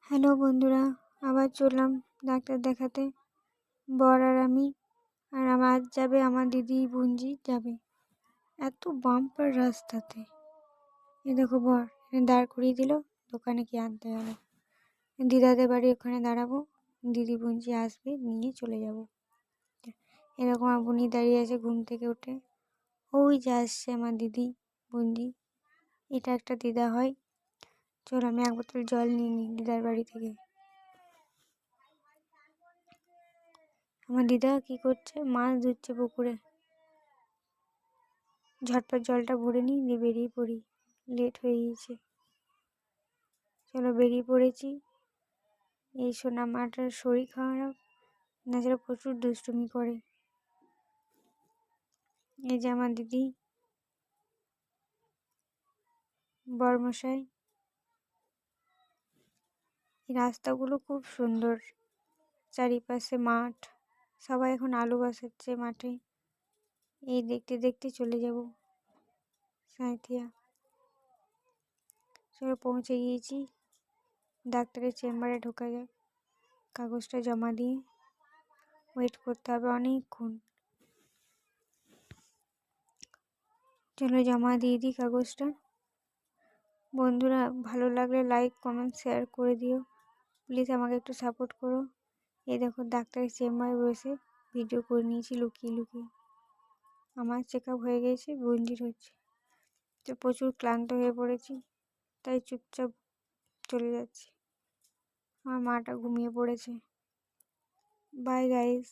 Hello বন্ধুরা, আবার চললাম ডাক্তার দেখাতে। বর আর আমি, আর আজ যাবে আমার দিদি বুঞ্জি যাবে। এত বাম্পার রাস্তাতে, এ দেখো বর এখানে দাঁড় করিয়ে দিল, দোকানে কি আনতে গেল। দিদাদের বাড়ি ওখানে দাঁড়াবো, দিদি বুঞ্জি আসবে নিয়ে চলে যাব। এরকম আমার বুনি দাঁড়িয়ে আছে ঘুম থেকে উঠে। ওই যে আসছে আমার দিদি বুঞ্জি, এটা একটা দিদা হয়। চল আমি এক বোতল জল নিয়ে নিই দিদার বাড়ি থেকে। আমার দিদা কি করছে? মাছ ধরছে পুকুরে। ঝটপট জলটা ভরে নিই, দিয়ে বেরিয়ে পড়ি, লেট হয়ে গিয়েছে। চলো বেরিয়ে পড়েছি। এই সোনা মাটার শরীর খারাপ, নাচারা প্রচুর দুষ্টুমি করে। এই যে আমার দিদি, বরমশাই। এই রাস্তাগুলো খুব সুন্দর, চারিপাশে মাঠ, সবাই এখন আলু বসাচ্ছে মাঠে। এই দেখতে দেখতে চলে যাব সাঁইথিয়া। চলো পৌঁছে গিয়েছি, ডাক্তারের চেম্বারে ঢোকা যাক। কাগজটা জমা দিয়ে ওয়েট করতে হবে অনেকক্ষণ। চলো জমা দিয়ে দিই কাগজটা। বন্ধুরা, ভালো লাগলে লাইক কমেন্ট শেয়ার করে দিও, প্লিজ আমাকে একটু সাপোর্ট করো। এই দেখো ডাক্তারের চেম্বারে বসে ভিডিও করে নিয়েছি লুকিয়ে লুকিয়ে। আমার চেক আপ হয়ে গেছে, বুঞ্জির হচ্ছে। তো প্রচুর ক্লান্ত হয়ে পড়েছি, তাই চুপচাপ চলে যাচ্ছি। আমার মাটা ঘুমিয়ে পড়েছে। Bye guys.